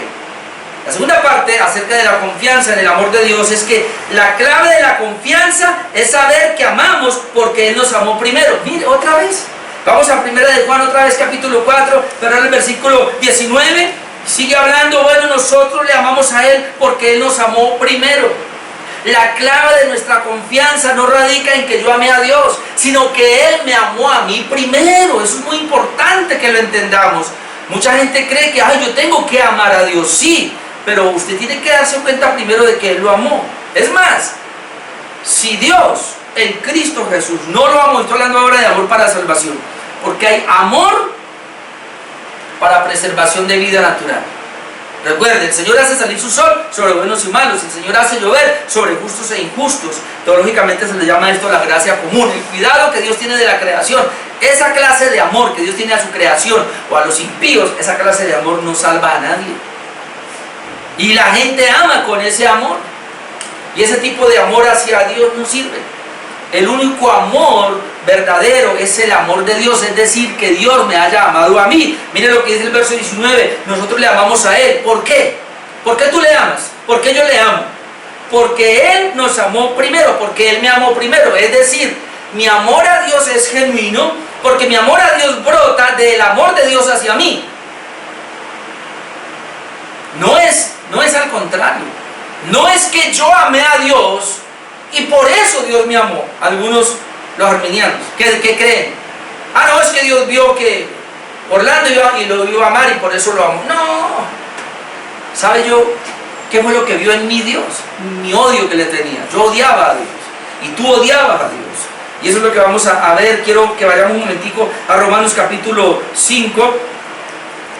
La segunda parte acerca de la confianza en el amor de Dios es que la clave de la confianza es saber que amamos porque Él nos amó primero. Mire, otra vez. Vamos a 1 de Juan otra vez, capítulo 4, pero en el versículo 19, sigue hablando, bueno, nosotros le amamos a Él porque Él nos amó primero. La clave de nuestra confianza no radica en que yo amé a Dios, sino que Él me amó a mí primero. Eso es muy importante que lo entendamos. Mucha gente cree que, yo tengo que amar a Dios, sí, pero usted tiene que darse cuenta primero de que Él lo amó. Es más, si Dios en Cristo Jesús no lo amó, estoy hablando ahora de amor para salvación, porque hay amor para preservación de vida natural. Recuerden, el Señor hace salir su sol sobre buenos y malos, el Señor hace llover sobre justos e injustos. Teológicamente se le llama esto la gracia común, el cuidado que Dios tiene de la creación. Esa clase de amor que Dios tiene a su creación o a los impíos, esa clase de amor no salva a nadie. Y la gente ama con ese amor, y ese tipo de amor hacia Dios no sirve. El único amor verdadero es el amor de Dios, es decir, que Dios me haya amado a mí. Mire lo que dice el verso 19, nosotros le amamos a Él. ¿Por qué? ¿Por qué tú le amas? ¿Por qué yo le amo? Porque Él nos amó primero, porque Él me amó primero. Es decir, mi amor a Dios es genuino, porque mi amor a Dios brota del amor de Dios hacia mí. No es al contrario. No es que yo amé a Dios y por eso Dios me amó. Algunos, los arminianos, ¿qué creen? No, es que Dios vio que Orlando y lo vio amar y por eso lo amó. No. ¿Sabe yo qué fue lo que vio en mí Dios? Mi odio que le tenía. Yo odiaba a Dios y tú odiabas a Dios. Y eso es lo que vamos a ver. Quiero que vayamos un momentico a Romanos capítulo 5.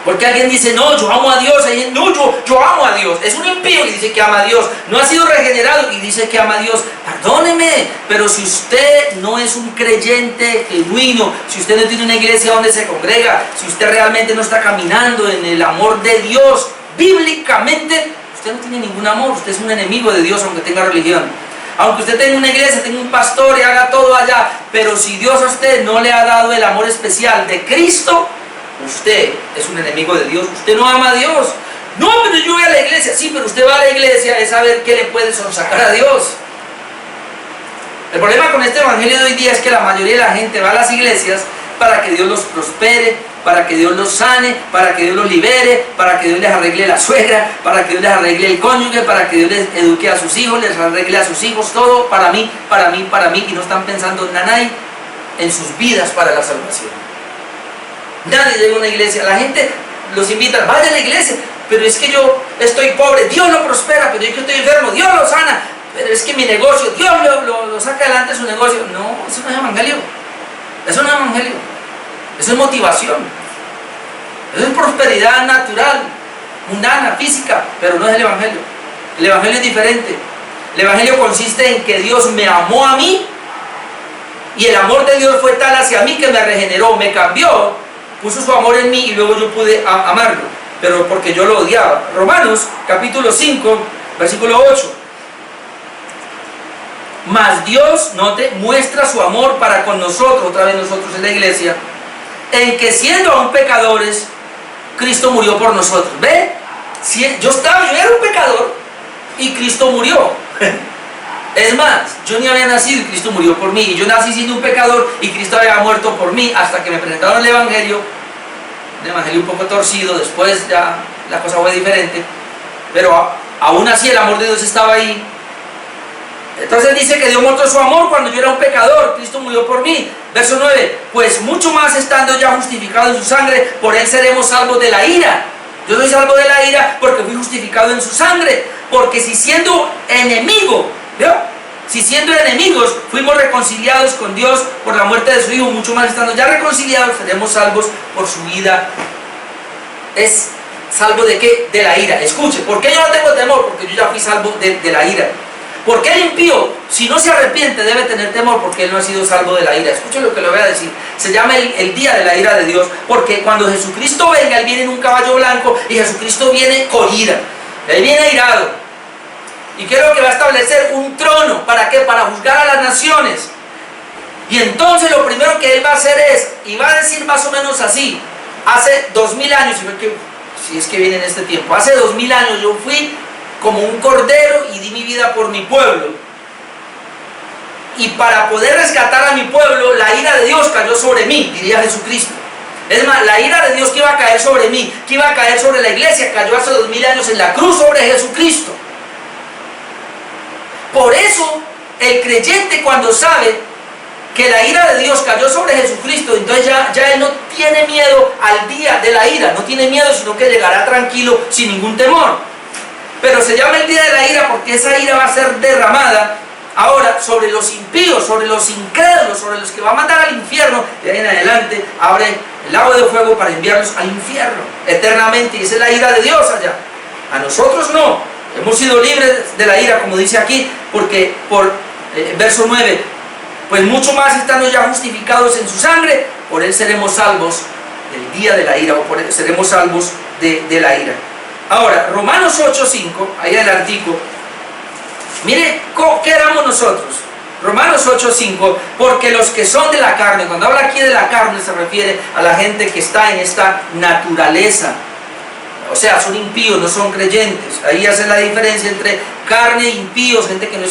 Porque alguien dice, no, yo amo a Dios. Alguien, no, yo amo a Dios. Es un impío que dice que ama a Dios. No ha sido regenerado y dice que ama a Dios. Perdóneme, pero si usted no es un creyente genuino, si usted no tiene una iglesia donde se congrega, si usted realmente no está caminando en el amor de Dios, bíblicamente, usted no tiene ningún amor. Usted es un enemigo de Dios aunque tenga religión. Aunque usted tenga una iglesia, tenga un pastor y haga todo allá, pero si Dios a usted no le ha dado el amor especial de Cristo, usted es un enemigo de Dios. Usted no ama a Dios. No, pero yo voy a la iglesia. Sí, pero usted va a la iglesia es saber qué le puede sonsacar a Dios. El problema con este evangelio de hoy día es que la mayoría de la gente va a las iglesias para que Dios los prospere, para que Dios los sane, para que Dios los libere, para que Dios les arregle la suegra, para que Dios les arregle el cónyuge, para que Dios les eduque a sus hijos, les arregle a sus hijos, todo para mí, y no están pensando nadie en sus vidas para la salvación. Nadie llega a una iglesia, la gente los invitan, vaya a la iglesia, pero es que yo estoy pobre, Dios lo prospera, pero yo que estoy enfermo, Dios lo sana, pero es que mi negocio, Dios lo saca adelante su negocio. No, eso no es evangelio. Eso no es evangelio. Eso es motivación. Eso es prosperidad natural, mundana, física, pero no es el evangelio. El evangelio es diferente. El evangelio consiste en que Dios me amó a mí y el amor de Dios fue tal hacia mí que me regeneró, me cambió, puso su amor en mí y luego yo pude amarlo, pero porque yo lo odiaba. Romanos capítulo 5, versículo 8. Mas Dios, note, muestra su amor para con nosotros, otra vez nosotros en la iglesia, en que siendo aún pecadores, Cristo murió por nosotros. ¿Ve? Yo era un pecador y Cristo murió. Es más, yo ni había nacido y Cristo murió por mí. Y yo nací siendo un pecador y Cristo había muerto por mí hasta que me presentaron el evangelio. Un evangelio un poco torcido, después ya la cosa fue diferente. Pero aún así el amor de Dios estaba ahí. Entonces dice que Dios mostró su amor cuando yo era un pecador, Cristo murió por mí. Verso 9, pues mucho más estando ya justificado en su sangre, por él seremos salvos de la ira. Yo soy salvo de la ira porque fui justificado en su sangre. Porque si siendo enemigo, ¿vio? Si siendo enemigos fuimos reconciliados con Dios por la muerte de su Hijo, mucho más estando ya reconciliados, seremos salvos por su vida. ¿Es salvo de qué? De la ira. Escuche, ¿por qué yo no tengo temor? Porque yo ya fui salvo de la ira. ¿Por qué el impío, si no se arrepiente, debe tener temor? Porque él no ha sido salvo de la ira. Escuchen lo que le voy a decir. Se llama el día de la ira de Dios, porque cuando Jesucristo venga, él viene en un caballo blanco y Jesucristo viene con ira. Él viene airado. ¿Y qué es lo que va a establecer? Un trono. ¿Para qué? Para juzgar a las naciones. Y entonces lo primero que él va a hacer es, y va a decir más o menos así, hace 2000 años, si es que viene en este tiempo, hace 2000 años yo fui como un cordero y di mi vida por mi pueblo. Y para poder rescatar a mi pueblo, la ira de Dios cayó sobre mí, diría Jesucristo. Es más, la ira de Dios que iba a caer sobre mí, que iba a caer sobre la iglesia, cayó hace 2000 años en la cruz sobre Jesucristo. Por eso, el creyente cuando sabe que la ira de Dios cayó sobre Jesucristo, entonces ya él no tiene miedo al día de la ira, no tiene miedo, sino que llegará tranquilo sin ningún temor. Pero se llama el día de la ira porque esa ira va a ser derramada ahora sobre los impíos, sobre los incrédulos, sobre los que va a mandar al infierno. De ahí en adelante abre el lago de fuego para enviarlos al infierno eternamente. Y esa es la ira de Dios allá. A nosotros no. Hemos sido libres de la ira, como dice aquí, porque por verso 9, pues mucho más estando ya justificados en su sangre, por él seremos salvos del día de la ira, o por él seremos salvos de la ira. Ahora, Romanos 8:5, ahí en el artículo, mire qué éramos nosotros. Romanos 8:5, porque los que son de la carne, cuando habla aquí de la carne se refiere a la gente que está en esta naturaleza, o sea, son impíos, no son creyentes. Ahí hace la diferencia entre carne e impíos, gente que no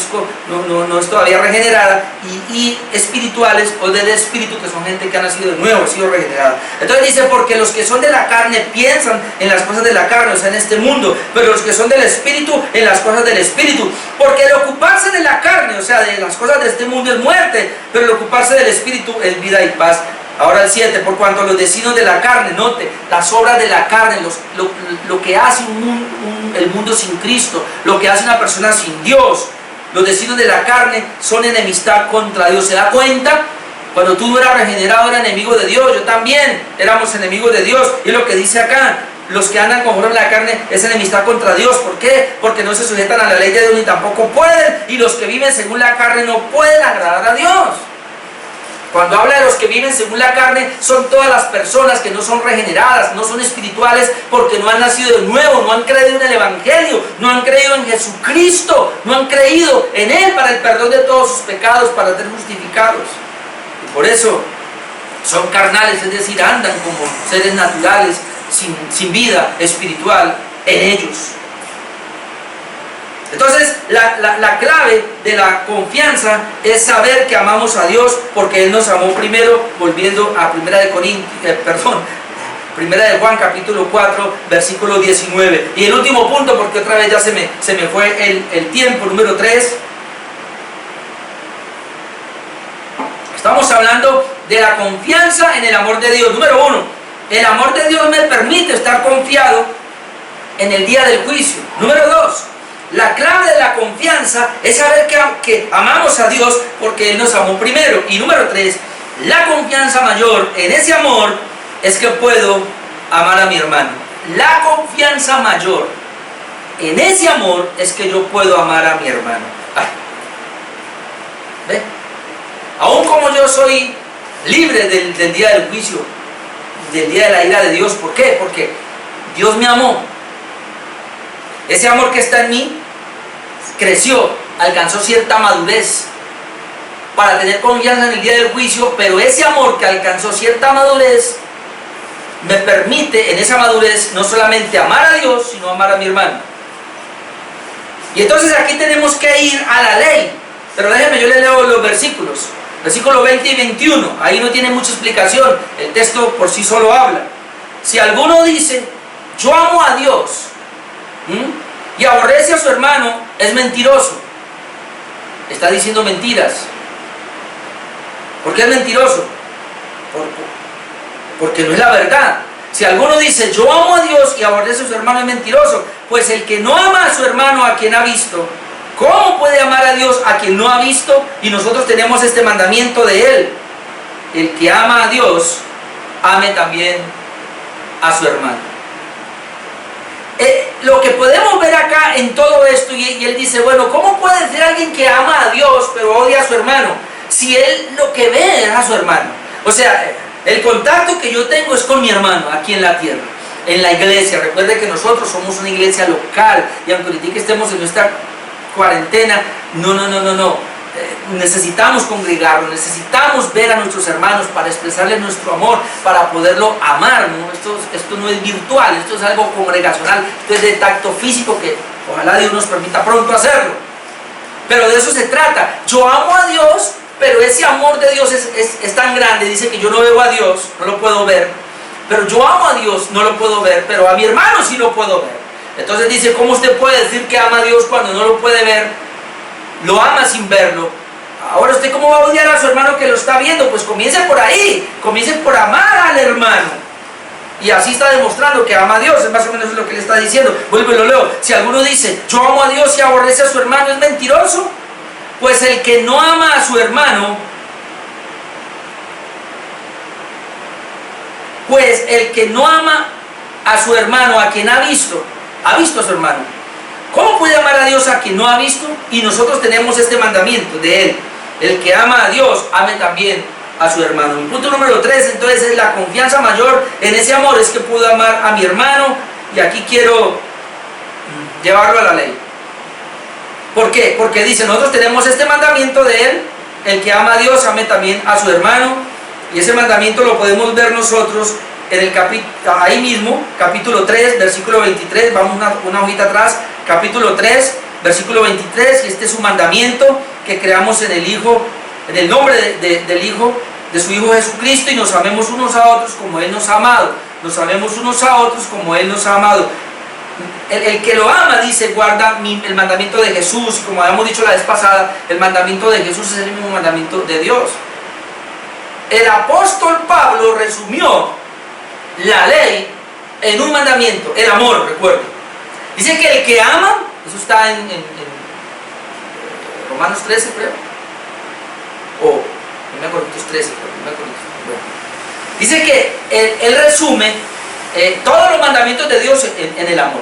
es todavía regenerada, y espirituales o del espíritu, que son gente que ha nacido de nuevo, ha sido regenerada. Entonces dice, porque los que son de la carne piensan en las cosas de la carne, o sea, en este mundo, pero los que son del espíritu, en las cosas del espíritu. Porque el ocuparse de la carne, o sea, de las cosas de este mundo es muerte, pero el ocuparse del espíritu es vida y paz. Ahora el 7, por cuanto los designios de la carne, note, las obras de la carne, lo que hace el mundo sin Cristo, lo que hace una persona sin Dios, los designios de la carne son enemistad contra Dios. ¿Se da cuenta? Cuando tú no eras regenerado, eras enemigo de Dios. Yo también éramos enemigos de Dios. Y lo que dice acá, los que andan conforme a la carne es enemistad contra Dios. ¿Por qué? Porque no se sujetan a la ley de Dios ni tampoco pueden. Y los que viven según la carne no pueden agradar a Dios. Cuando habla de los que viven según la carne, son todas las personas que no son regeneradas, no son espirituales, porque no han nacido de nuevo, no han creído en el Evangelio, no han creído en Jesucristo, no han creído en Él para el perdón de todos sus pecados, para ser justificados. Y por eso son carnales, es decir, andan como seres naturales, sin vida espiritual en ellos. Entonces, la clave de la confianza es saber que amamos a Dios porque Él nos amó primero, volviendo a Primera de Juan capítulo 4, versículo 19. Y el último punto, porque otra vez ya se me fue el tiempo, número 3. Estamos hablando de la confianza en el amor de Dios. Número 1, El amor de Dios me permite estar confiado en el día del juicio. Número 2, la clave de la confianza es saber que amamos a Dios porque Él nos amó primero. Y número 3, la confianza mayor en ese amor es que puedo amar a mi hermano. La confianza mayor en ese amor es que yo puedo amar a mi hermano. ¿Ve? Aún como yo soy libre del día del juicio, del día de la ira de Dios. ¿Por qué? Porque Dios me amó. Ese amor que está en mí creció, alcanzó cierta madurez para tener confianza en el día del juicio, pero ese amor que alcanzó cierta madurez me permite en esa madurez no solamente amar a Dios, sino amar a mi hermano. Y entonces aquí tenemos que ir a la ley, pero déjenme, yo le leo los versículos. Versículo 20 y 21, ahí no tiene mucha explicación, el texto por sí solo habla. Si alguno dice, yo amo a Dios, y aborrece a su hermano, es mentiroso. Está diciendo mentiras. ¿Por qué es mentiroso? Porque no es la verdad. Si alguno dice, yo amo a Dios y aborrece a su hermano, es mentiroso. Pues el que no ama a su hermano a quien ha visto, ¿cómo puede amar a Dios a quien no ha visto? Y nosotros tenemos este mandamiento de Él. El que ama a Dios, ame también a su hermano. Lo que podemos ver acá en todo esto, y él dice, bueno, ¿cómo puede ser alguien que ama a Dios pero odia a su hermano? Si él lo que ve es a su hermano. O sea, el contacto que yo tengo es con mi hermano aquí en la tierra, en la iglesia. Recuerde que nosotros somos una iglesia local, y aunque ahorita estemos en nuestra cuarentena, no. Necesitamos congregarnos, necesitamos ver a nuestros hermanos para expresarles nuestro amor, para poderlo amar, ¿no? Esto no es virtual, esto es algo congregacional, esto es de tacto físico que ojalá Dios nos permita pronto hacerlo. Pero de eso se trata. Yo amo a Dios, pero ese amor de Dios es tan grande. Dice que yo no veo a Dios, no lo puedo ver, pero yo amo a Dios, no lo puedo ver, pero a mi hermano sí lo puedo ver. Entonces dice, ¿cómo usted puede decir que ama a Dios cuando no lo puede ver? Lo ama sin verlo. Ahora, ¿usted cómo va a odiar a su hermano que lo está viendo? Pues comience por ahí, comience por amar al hermano. Y así está demostrando que ama a Dios, es más o menos lo que le está diciendo. Vuelvo y lo leo. Si alguno dice, yo amo a Dios y aborrece a su hermano, ¿es mentiroso? Pues el que no ama a su hermano, a quien ha visto a su hermano. ¿Cómo puede amar a Dios a quien no ha visto? Y nosotros tenemos este mandamiento de Él. El que ama a Dios, ame también a su hermano. Mi punto número 3, entonces, es la confianza mayor en ese amor, es que puedo amar a mi hermano. Y aquí quiero llevarlo a la ley. ¿Por qué? Porque dice, nosotros tenemos este mandamiento de Él. El que ama a Dios, ame también a su hermano. Y ese mandamiento lo podemos ver nosotros en el ahí mismo, capítulo 3, versículo 23, vamos una hojita atrás, capítulo 3, versículo 23, y este es un mandamiento que creamos en el Hijo, en el nombre del Hijo, de su Hijo Jesucristo, y nos amemos unos a otros como Él nos ha amado. Nos amemos unos a otros como Él nos ha amado. El que lo ama, dice, guarda el mandamiento de Jesús, y como habíamos dicho la vez pasada, el mandamiento de Jesús es el mismo mandamiento de Dios. El apóstol Pablo resumió la ley en un mandamiento, el amor, recuerden. Dice que el que ama, eso está en Romanos 13, creo, o 1 Corintios 13, bueno. Dice que él resume todos los mandamientos de Dios en el amor.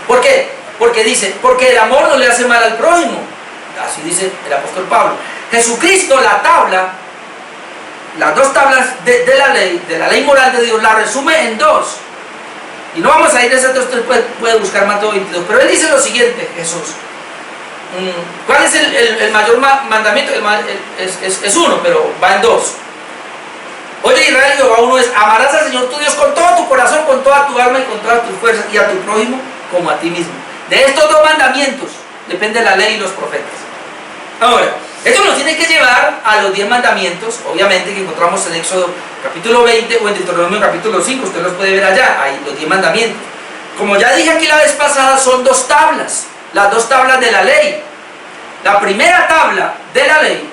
¿Por qué? Porque dice, porque el amor no le hace mal al prójimo. Así dice el apóstol Pablo. Jesucristo, las dos tablas de la ley moral de Dios, la resume en dos. Y no vamos a ir a ese texto, usted puede buscar Mateo 22. Pero él dice lo siguiente, Jesús. ¿Cuál es el mayor mandamiento? Es uno, pero va en dos. Oye, Israel, Jehová uno es, amarás al Señor tu Dios con todo tu corazón, con toda tu alma y con todas tus fuerzas, y a tu prójimo como a ti mismo. De estos dos mandamientos depende la ley y los profetas. Ahora, esto nos tiene que llevar a los 10 mandamientos, obviamente, que encontramos en Éxodo capítulo 20 o en Deuteronomio capítulo 5, usted los puede ver allá, hay los 10 mandamientos. Como ya dije aquí la vez pasada, son dos tablas, las dos tablas de la ley. La primera tabla de la ley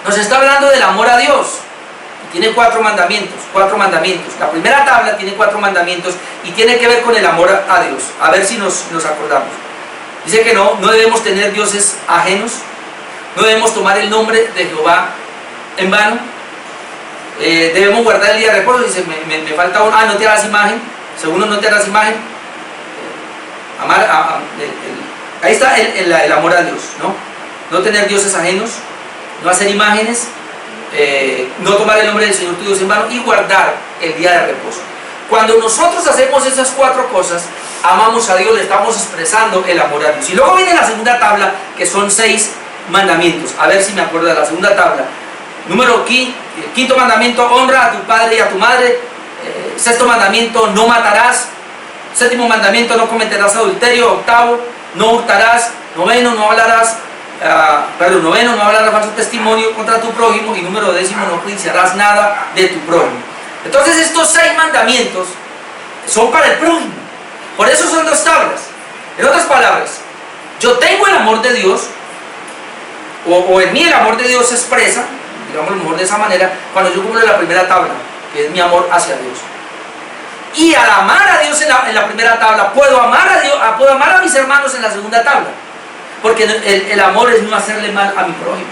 nos está hablando del amor a Dios, Tiene 4 mandamientos, 4 mandamientos. La primera tabla tiene 4 mandamientos y tiene que ver con el amor a Dios. A ver si nos acordamos. Dice que no debemos tener dioses ajenos, no debemos tomar el nombre de Jehová en vano, debemos guardar el día de reposo. Dice, me falta uno, no te harás imagen. Segundo, no te harás imagen. Ahí está el amor a Dios, ¿no? No tener dioses ajenos, no hacer imágenes, no tomar el nombre del Señor tu Dios en vano y guardar el día de reposo. Cuando nosotros hacemos esas 4 cosas, amamos a Dios, le estamos expresando el amor a Dios. Y luego viene la segunda tabla, que son 6 mandamientos. A ver si me acuerdo de la segunda tabla. Quinto mandamiento, honra a tu padre y a tu madre. Sexto mandamiento, no matarás. Séptimo mandamiento, no cometerás adulterio. Octavo, no hurtarás. Noveno, no hablarás falso testimonio contra tu prójimo. Y número 10, no codiciarás nada de tu prójimo. Entonces estos 6 mandamientos son para el prójimo. Por eso son 2 tablas. En otras palabras, yo tengo el amor de Dios, o en mí el amor de Dios se expresa, digamos mejor de esa manera, cuando yo cumplo la primera tabla, que es mi amor hacia Dios. Y al amar a Dios en la primera tabla, puedo amar a Dios, puedo amar a mis hermanos en la segunda tabla. Porque el amor es no hacerle mal a mi prójimo.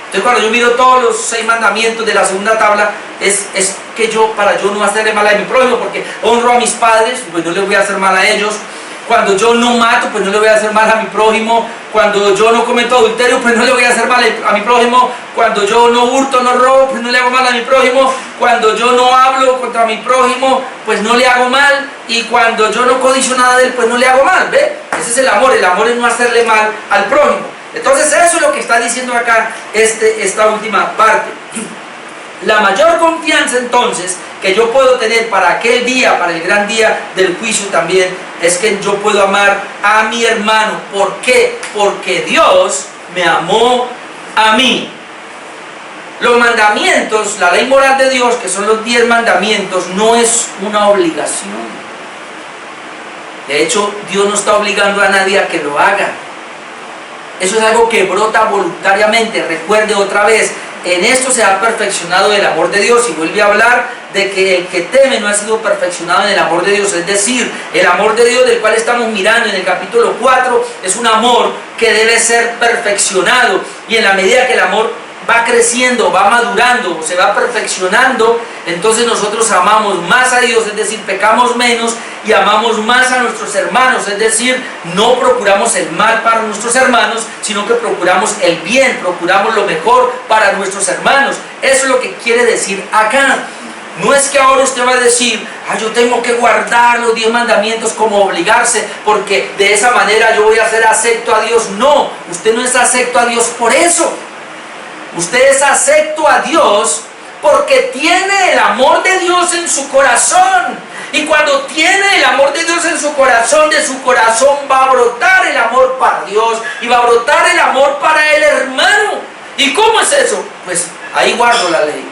Entonces cuando yo miro todos los 6 mandamientos de la segunda tabla, es que para yo no hacerle mal a mi prójimo, porque honro a mis padres, pues no les voy a hacer mal a ellos. Cuando yo no mato, pues no le voy a hacer mal a mi prójimo. Cuando yo no cometo adulterio, pues no le voy a hacer mal a mi prójimo. Cuando yo no hurto, no robo, pues no le hago mal a mi prójimo. Cuando yo no hablo contra mi prójimo, pues no le hago mal. Y cuando yo no codicio nada de él, pues no le hago mal, ¿ve? Ese es el amor es no hacerle mal al prójimo. Entonces eso es lo que está diciendo acá esta última parte. La mayor confianza entonces que yo puedo tener para aquel día, para el gran día del juicio también, es que yo puedo amar a mi hermano. ¿Por qué? Porque Dios me amó a mí. Los mandamientos, la ley moral de Dios, que son los 10 mandamientos, no es una obligación. De hecho, Dios no está obligando a nadie a que lo haga. Eso es algo que brota voluntariamente. Recuerde otra vez, en esto se ha perfeccionado el amor de Dios, y vuelve a hablar de que el que teme no ha sido perfeccionado en el amor de Dios. Es decir, el amor de Dios del cual estamos mirando en el capítulo 4 es un amor que debe ser perfeccionado, y en la medida que el amor va creciendo, va madurando, se va perfeccionando, entonces nosotros amamos más a Dios, es decir, pecamos menos y amamos más a nuestros hermanos, es decir, no procuramos el mal para nuestros hermanos, sino que procuramos el bien, procuramos lo mejor para nuestros hermanos. Eso es lo que quiere decir acá. No es que ahora usted va a decir, yo tengo que guardar los 10 mandamientos como obligarse, porque de esa manera yo voy a ser acepto a Dios. No, usted no es acepto a Dios por eso. Usted es acepto a Dios porque tiene el amor de Dios en su corazón. Y cuando tiene el amor de Dios en su corazón, de su corazón va a brotar el amor para Dios y va a brotar el amor para el hermano. ¿Y cómo es eso? Pues ahí guardo la ley.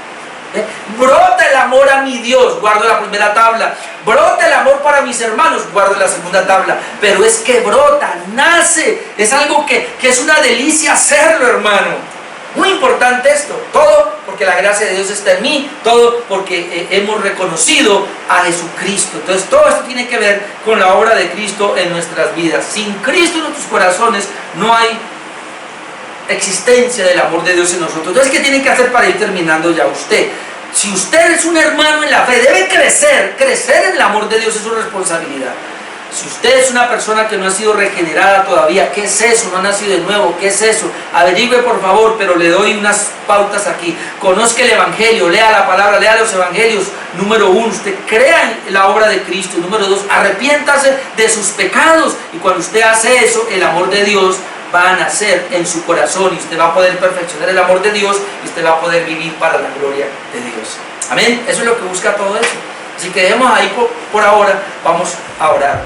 Brota el amor a mi Dios, guardo la primera tabla. Brota el amor para mis hermanos, guardo la segunda tabla. Pero es que brota, nace, es algo que es una delicia hacerlo, hermano. Muy importante esto, todo porque la gracia de Dios está en mí, todo porque hemos reconocido a Jesucristo. Entonces todo esto tiene que ver con la obra de Cristo en nuestras vidas. Sin Cristo en nuestros corazones no hay existencia del amor de Dios en nosotros. Entonces, ¿qué tiene que hacer para ir terminando ya usted? Si usted es un hermano en la fe, debe crecer en el amor de Dios, es su responsabilidad. Si usted es una persona que no ha sido regenerada todavía, ¿qué es eso? No ha nacido de nuevo, ¿qué es eso? Averigüe por favor, pero le doy unas pautas aquí. Conozca el Evangelio, lea la palabra, lea los Evangelios. Número 1, usted crea en la obra de Cristo. Número 2, arrepiéntase de sus pecados. Y cuando usted hace eso, el amor de Dios va a nacer en su corazón, y usted va a poder perfeccionar el amor de Dios, y usted va a poder vivir para la gloria de Dios. Amén. Eso es lo que busca todo eso. Así que dejemos ahí por ahora. Vamos a orar.